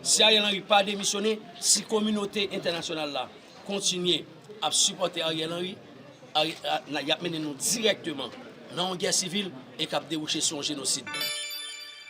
Si Ariel Henry pas démissionné, si la communauté internationale là continue à supporter Ariel Henry, il a mené nous directement dans une guerre civile et qui a débouché sur un génocide.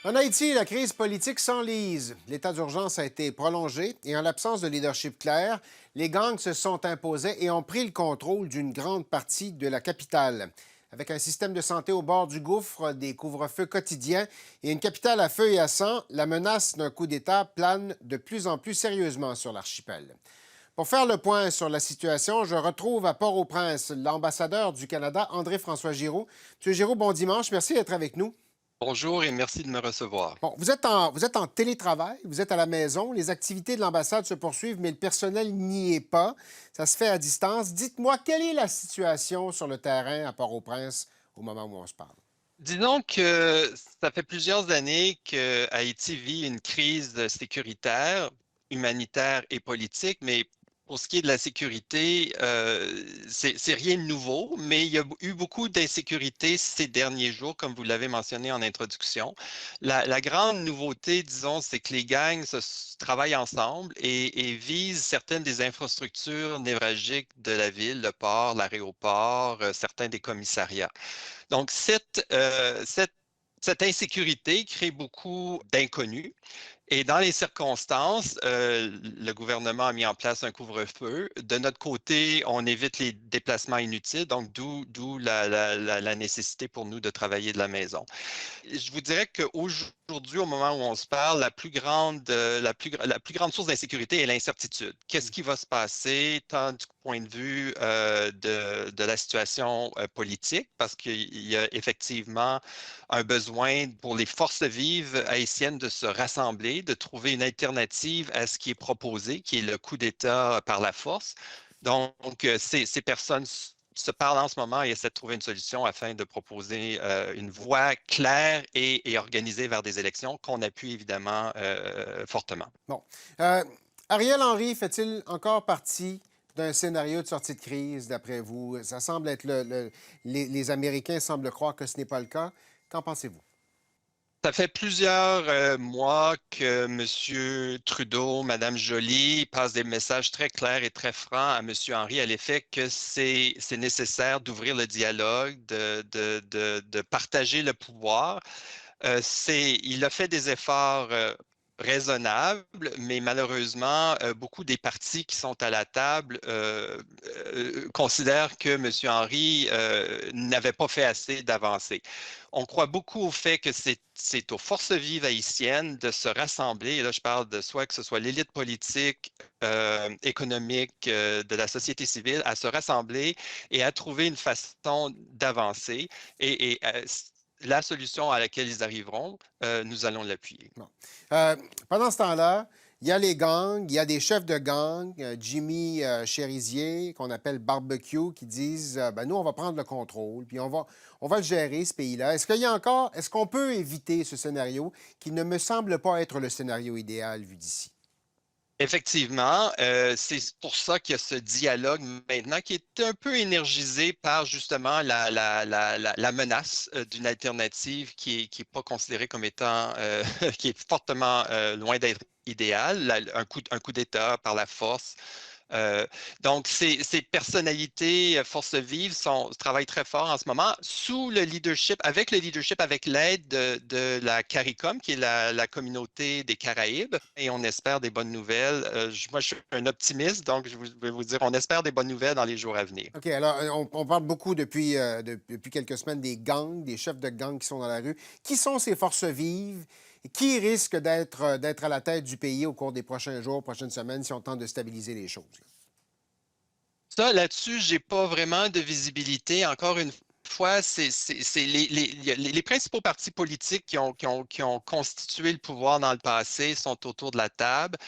En Haïti, la crise politique s'enlise. L'état d'urgence a été prolongé et en l'absence de leadership clair, les gangs se sont imposés et ont pris le contrôle d'une grande partie de la capitale. Avec un système de santé au bord du gouffre, des couvre-feux quotidiens et une capitale à feu et à sang, la menace d'un coup d'État plane de plus en plus sérieusement sur l'archipel. Pour faire le point sur la situation, je retrouve à Port-au-Prince l'ambassadeur du Canada, André-François Giroux. Monsieur Giroux, bon dimanche. Merci d'être avec nous. Bonjour et merci de me recevoir. Bon, vous êtes en télétravail, vous êtes à la maison, les activités de l'ambassade se poursuivent, mais le personnel n'y est pas. Ça se fait à distance. Dites-moi, quelle est la situation sur le terrain à Port-au-Prince au moment où on se parle? Disons que ça fait plusieurs années que Haïti vit une crise sécuritaire, humanitaire et politique, mais pour ce qui est de la sécurité, c'est rien de nouveau, mais il y a eu beaucoup d'insécurité ces derniers jours, comme vous l'avez mentionné en introduction. La grande nouveauté, disons, c'est que les gangs travaillent ensemble et visent certaines des infrastructures névralgiques de la ville, le port, l'aéroport, certains des commissariats. Donc, cette insécurité crée beaucoup d'inconnus. Et dans les circonstances, le gouvernement a mis en place un couvre-feu. De notre côté, on évite les déplacements inutiles, donc d'où la nécessité pour nous de travailler de la maison. Je vous dirais qu'aujourd'hui, au moment où on se parle, la plus grande source d'insécurité est l'incertitude. Qu'est-ce qui va se passer, tant du point de vue de la situation politique, parce qu'il y a effectivement un besoin pour les forces vives haïtiennes de se rassembler, de trouver une alternative à ce qui est proposé, qui est le coup d'État par la force. Donc, ces personnes se parlent en ce moment et essaient de trouver une solution afin de proposer une voie claire et organisée vers des élections qu'on appuie évidemment fortement. Bon. Euh, Ariel Henry fait-il encore partie d'un scénario de sortie de crise, d'après vous? Ça semble être les Américains semblent croire que ce n'est pas le cas. Qu'en pensez-vous? Ça fait plusieurs mois que M. Trudeau, Mme Joly passent des messages très clairs et très francs à M. Henry à l'effet que c'est nécessaire d'ouvrir le dialogue, de partager le pouvoir. Il a fait des efforts raisonnables, mais malheureusement, beaucoup des partis qui sont à la table considèrent que M. Henry n'avait pas fait assez d'avancées. On croit beaucoup au fait que c'est aux forces vives haïtiennes de se rassembler, et là je parle de soit que ce soit l'élite politique, économique, de la société civile, à se rassembler et à trouver une façon d'avancer. Et la solution à laquelle ils arriveront, nous allons l'appuyer. Bon. Euh, Pendant ce temps-là, il y a les gangs, il y a des chefs de gang, Jimmy Chérizier, qu'on appelle Barbecue, qui disent ben, nous, on va prendre le contrôle, puis on va le gérer, ce pays-là. Est-ce qu'on peut éviter ce scénario qui ne me semble pas être le scénario idéal vu d'ici? Effectivement, c'est pour ça qu'il y a ce dialogue maintenant qui est un peu énergisé par justement la menace d'une alternative qui est pas considérée comme étant, qui est fortement loin d'être idéale, un coup d'État par la force. Euh, donc, ces personnalités forces vives travaillent très fort en ce moment sous le leadership, avec l'aide de la CARICOM, qui est la communauté des Caraïbes, et on espère des bonnes nouvelles. Moi, je suis un optimiste, donc je vais vous dire, on espère des bonnes nouvelles dans les jours à venir. OK, alors on parle beaucoup depuis quelques semaines des gangs, des chefs de gangs qui sont dans la rue. Qui sont ces forces vives? Qui risque d'être à la tête du pays au cours des prochains jours, prochaines semaines, si on tente de stabiliser les choses? Ça, là-dessus, j'ai pas vraiment de visibilité. Encore une fois, c'est les principaux partis politiques qui ont constitué le pouvoir dans le passé sont autour de la table.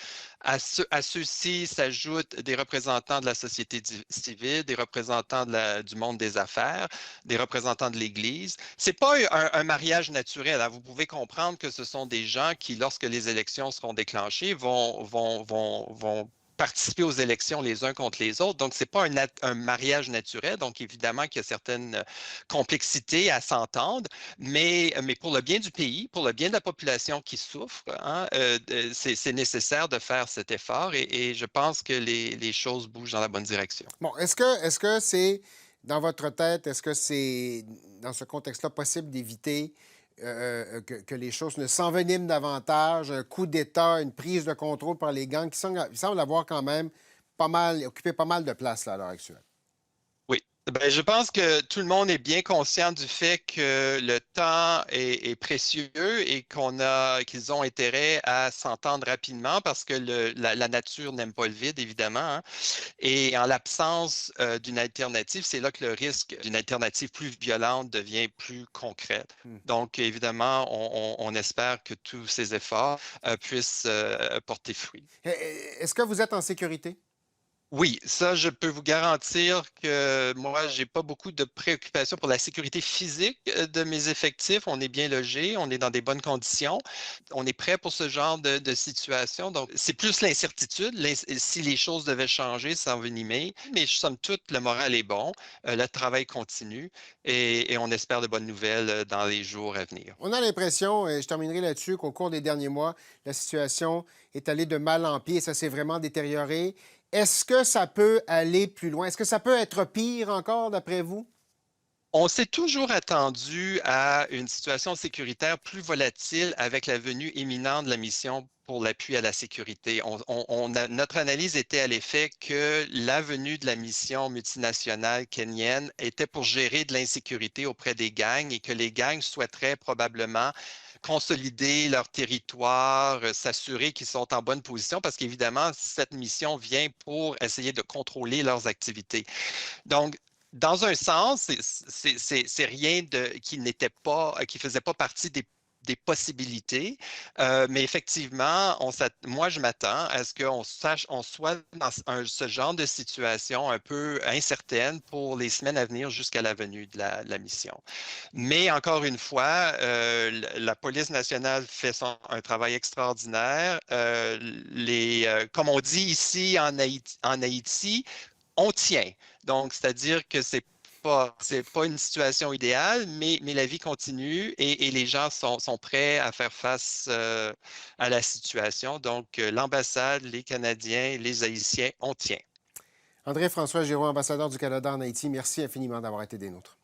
À ceux-ci s'ajoutent des représentants de la société civile, des représentants du monde des affaires, des représentants de l'Église. C'est pas un mariage naturel, hein. Vous pouvez comprendre que ce sont des gens qui, lorsque les élections seront déclenchées, vont participer aux élections les uns contre les autres. Donc, ce n'est pas un mariage naturel. Donc, évidemment qu'il y a certaines complexités à s'entendre, mais pour le bien du pays, pour le bien de la population qui souffre, hein, c'est nécessaire de faire cet effort et je pense que les choses bougent dans la bonne direction. Bon, est-ce que c'est, dans votre tête, est-ce que c'est, dans ce contexte-là, possible d'éviter que les choses ne s'enveniment davantage, un coup d'État, une prise de contrôle par les gangs qui semblent avoir quand même occupé pas mal de place là, à l'heure actuelle? Oui. Ben, je pense que tout le monde est bien conscient du fait que le temps est précieux et qu'ils ont intérêt à s'entendre rapidement parce que la nature n'aime pas le vide, évidemment, hein. Et en l'absence d'une alternative, c'est là que le risque d'une alternative plus violente devient plus concret. Hmm. Donc, évidemment, on espère que tous ces efforts puissent porter fruit. Est-ce que vous êtes en sécurité? Oui, ça, je peux vous garantir que moi, j'ai pas beaucoup de préoccupations pour la sécurité physique de mes effectifs. On est bien logés, on est dans des bonnes conditions, on est prêt pour ce genre de situation. Donc, c'est plus l'incertitude. Si les choses devaient changer, s'envenimer, mais somme toute, le moral est bon, le travail continue et on espère de bonnes nouvelles dans les jours à venir. On a l'impression, et je terminerai là-dessus, qu'au cours des derniers mois, la situation est allée de mal en pis et ça s'est vraiment détérioré. Est-ce que ça peut aller plus loin? Est-ce que ça peut être pire encore, d'après vous? On s'est toujours attendu à une situation sécuritaire plus volatile avec la venue imminente de la mission pour l'appui à la sécurité. Notre analyse était à l'effet que la venue de la mission multinationale kenyenne était pour gérer de l'insécurité auprès des gangs et que les gangs souhaiteraient probablement consolider leur territoire, s'assurer qu'ils sont en bonne position parce qu'évidemment, cette mission vient pour essayer de contrôler leurs activités. Donc, dans un sens, c'est rien qui n'était pas, qui faisait pas partie des possibilités, mais effectivement, moi, je m'attends à ce on soit dans ce genre de situation un peu incertaine pour les semaines à venir jusqu'à la venue de la mission. Mais encore une fois, la police nationale fait un travail extraordinaire. Comme on dit ici en Haïti, on tient. Donc, c'est-à-dire que c'est pas une situation idéale, mais la vie continue et les gens sont prêts à faire face à la situation. Donc, l'ambassade, les Canadiens, les Haïtiens, on tient. André-François Giroux, ambassadeur du Canada en Haïti, merci infiniment d'avoir été des nôtres.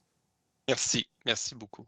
Merci. Merci beaucoup.